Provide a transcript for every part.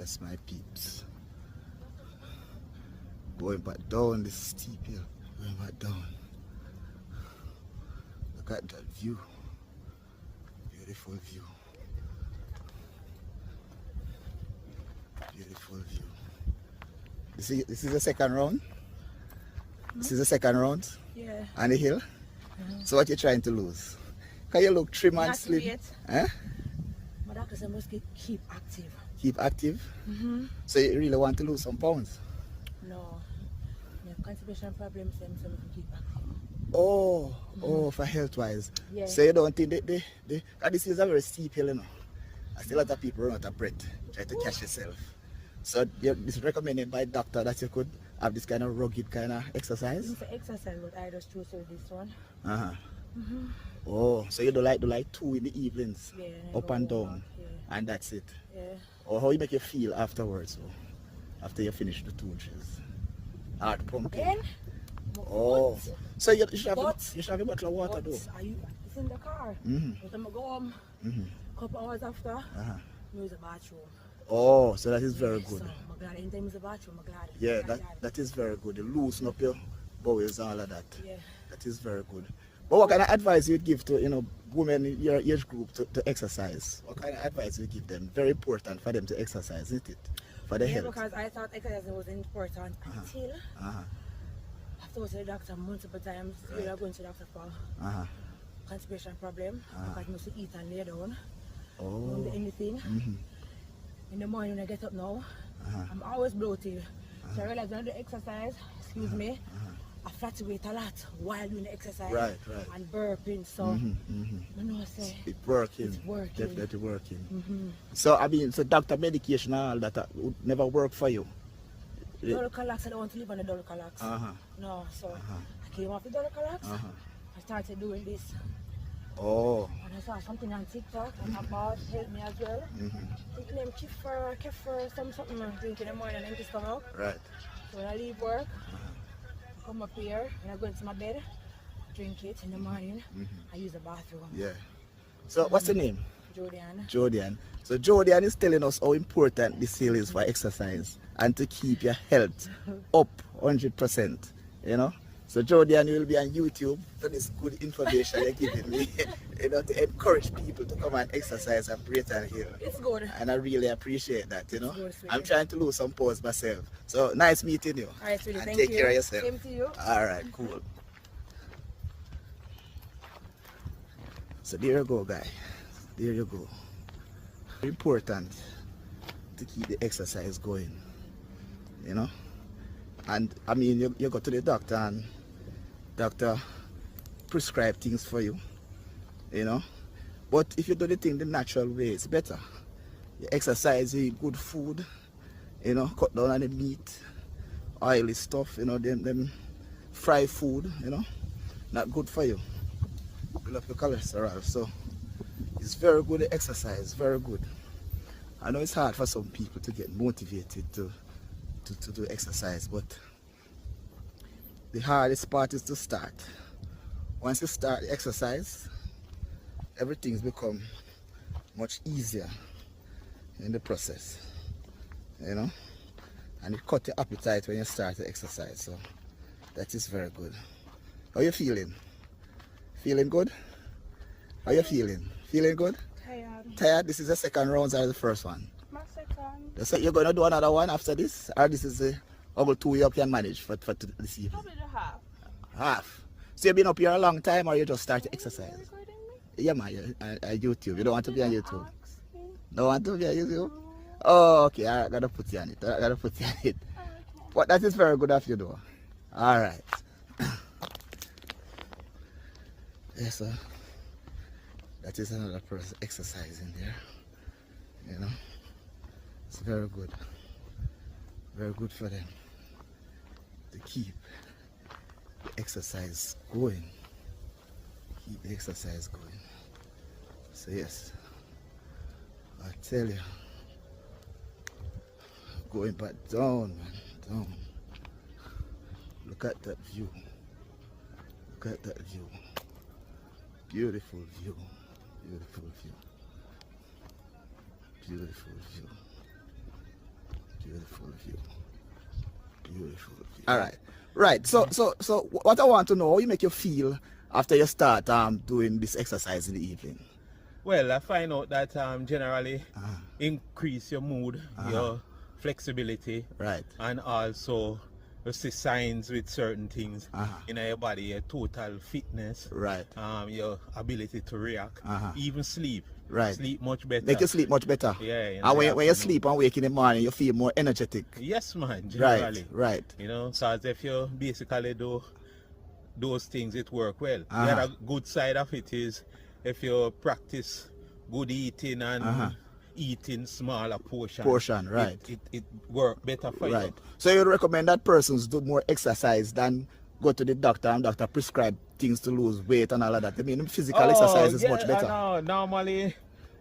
That's my peeps. Going back down this steep hill. Going back down. Look at that view. Beautiful view. Beautiful view. This is the second round? This is the second round? Yeah. On the hill? So what you trying to lose? Can you look trim and slim? Eh? My doctor said I must keep active. Keep active? So you really want to lose some pounds? No. Yeah, constipation problems, so I can keep active. Oh, for health wise. Yeah. So you don't think this is a very steep hill, you know. I see a lot of people run out of breath, try to catch yourself. So it's recommended by doctor that you could have this kind of rugged kind of exercise? It's an exercise, but I just choose this one. Oh, so you do like 2 in the evenings? Yeah. Up and down? Yeah. And that's it? Yeah. Or how you make you feel afterwards? So, after you finish the 2 inches? Heart pumping? Then, oh, so you should have a bottle of water though? It's in the car. But I'm go home, a couple hours after, use the bathroom. Oh, so that is very good. So, I'm glad anytime use the bathroom, I'm glad. Yeah, that is very good. You loosen up your bowels and all of that. Yeah. That is very good. But what kind of advice you would give to women in your age group to exercise? What kind of advice you give them? Very important for them to exercise, isn't it? For the health. Because I thought exercise was important until I have to go to the doctor multiple times. We are going to the doctor for constipation problem. Because I must eat and lay down. Don't do anything. In the morning when I get up now, I'm always bloated. So I realize when I do exercise, excuse me, I fluctuate a lot while doing the exercise. Right. And burping. So I know I say it's working. It's working. Definitely working. So so doctor medication and all that would never work for you? Dolicholax, I don't want to live on the Dolicholax. No, so I came off the Dolicholax. I started doing this. Oh. And I saw something on TikTok and my boss helped me as well. I think name Kefir, something I drink in the morning and empty stomach. Right. So when I leave work, I come up here and I go into my bed, drink it in the morning. I use the bathroom. Yeah. So what's the name? Jodian. Jodian. So Jodian is telling us how important this hill is for exercise and to keep your health up 100%. You know? So Jodian, you will be on YouTube for this good information you're giving me, to encourage people to come and exercise at Brayton Hill. It's good. And I really appreciate that, Good, I'm trying to lose some pounds myself. So nice meeting you. All right, sweetie, and thank take you. care of yourself. Same to you. All right, cool. So there you go, guy. There you go. Important to keep the exercise going, And I mean, you go to the doctor and doctor prescribe things for you, But if you do the thing the natural way, it's better. You exercise, you eat good food, cut down on the meat, oily stuff, them fried food, not good for you. Build up your cholesterol. So it's very good exercise, very good. I know it's hard for some people to get motivated to do exercise, but the hardest part is to start. Once you start the exercise, everything's become much easier in the process, and it cut your appetite when you start the exercise. So that is very good. How you feeling? Feeling good? How you feeling? Feeling good? Tired. Tired? This is the second round or the first one? My second. So you're going to do another one after this? Or this is the over 2 you can manage for this evening? Probably the half. Half? So you've been up here a long time or you just start to exercise? Recording me? Yeah, man, YouTube. You don't want to be on YouTube? Ask me. Don't want to be on YouTube? Oh, okay. I gotta put you on it. Okay. But that is very good of you, though. Alright. Yes, sir. That is another person exercising there. It's very good. Very good for them to keep the exercise going. Keep the exercise going. So yes, I tell you, going back down, man, down. Look at that view. Look at that view. Beautiful view. Beautiful view. Beautiful view. Beautiful view. Beautiful view. All right. Right. So what I want to know, how you make you feel after you start doing this exercise in the evening? Well, I find out that generally increase your mood, your flexibility, Right. and also you see signs with certain things in your body, your total fitness, Right. Your ability to react, even sleep. Right. Sleep much better. Make you sleep much better. Yeah. in And the when you afternoon. sleep and wake in the morning, you feel more energetic. Yes, man. Generally. Right. You know, so as if you basically do those things, it work well. The other good side of it is if you practice good eating and eating smaller portion, right. It work better for Right. you. So you recommend that persons do more exercise than go to the doctor and doctor prescribe things to lose weight and all of that. I mean, physical exercise is much better. No, normally,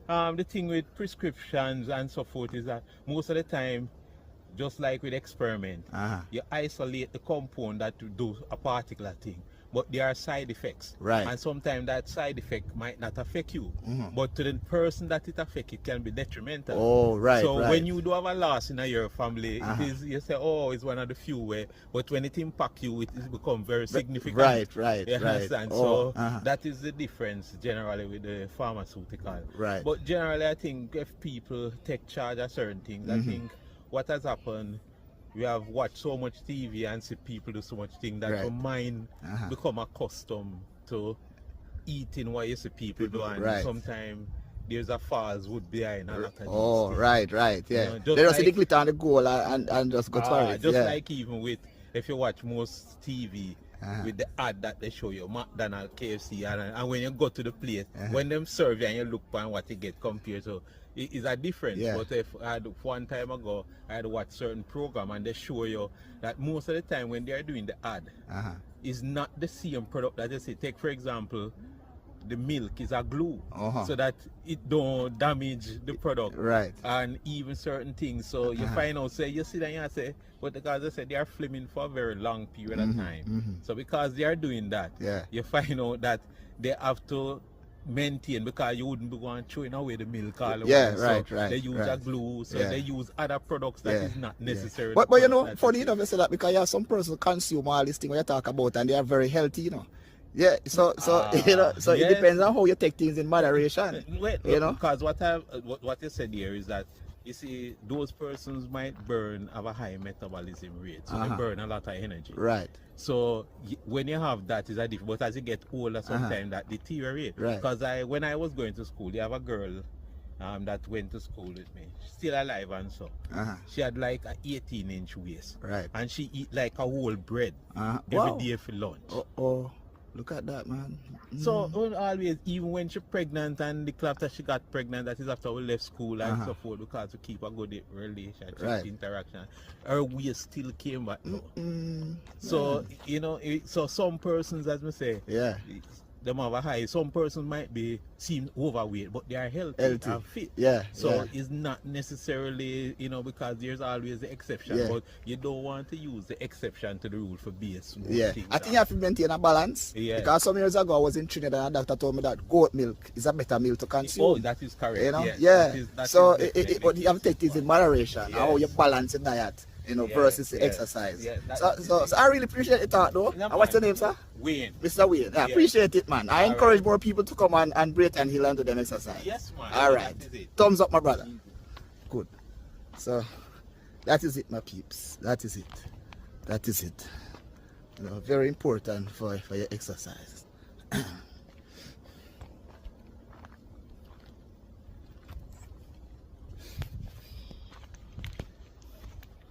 the thing with prescriptions and so forth is that most of the time, just like with experiment, you isolate the compound that to do a particular thing, but there are side effects. Right. And sometimes that side effect might not affect you, but to the person that it affects, it can be detrimental. Oh, right. So right. when you do have a loss in your family, it is, you say, oh, it's one of the few way, but when it impacts you, it become very significant. Right. You understand? Oh, So that is the difference generally with the pharmaceutical. Right. But generally, I think if people take charge of certain things, I think what has happened, we have watched so much TV and see people do so much things that our mind become accustomed to eating what you see people do, and right. sometimes there's a false wood behind a lot of these Oh, things. right, yeah. You know, just They just see the like- glitter on the goal and just go for it. Just yeah. like even with, if you watch most TV, with the ad that they show you, McDonald's, KFC, and when you go to the place, when them serve you and you look on what you get compared to, it is a difference. Yeah. But if I had one time ago, I had watched certain program and they show you that most of the time when they are doing the ad, it's not the same product that they say. Take for example, the milk is a glue, so that it don't damage the product. Right. And even certain things. So you find out, say, you sit there and say, but because they said they are filming for a very long period of time. So because they are doing that, you find out that they have to maintain, because you wouldn't be going throwing away the milk all the way. right. They use a glue, so they use other products that is not necessary. But you know, funny enough you say that, because you have some persons consume all these things when you talk about and they are very healthy, you know. Yeah, so you know, so it depends on how you take things in moderation. You know, because what you said here is that, you see, those persons might have a high metabolism rate, so they burn a lot of energy. Right. So when you have that, is a different. But as you get older, sometimes that deteriorate. Right. Because when I was going to school, you have a girl that went to school with me. She's still alive and so. She had like an 18-inch waist. Right. And she eat like a whole bread Wow. every day for lunch. Oh, look at that, man. So always, even when she's pregnant, and the after she got pregnant, that is after we left school and so forth, because we keep a good relationship, interaction, her waist still came back now. So you know, so some persons, as we say, them have a high. Some persons might seem overweight, but they are healthy and fit. So it's not necessarily, you know, because there's always the exception, but you don't want to use the exception to the rule for base. I think you have to maintain a balance. Because some years ago I was in Trinidad and a doctor told me that goat milk is a better milk to consume. Oh, that is correct. You know, That so is but you have to take things in moderation. How you balance your diet, you know, versus the exercise. So I really appreciate it, though. And what's your name, sir? Wayne. Mr. Wayne. I appreciate it, man. I encourage more people to come and Brayton Hill and do them exercise. Yes, man. All right. Thumbs up, my brother. Good. So that is it, my peeps. That is it. You know, very important for your exercise.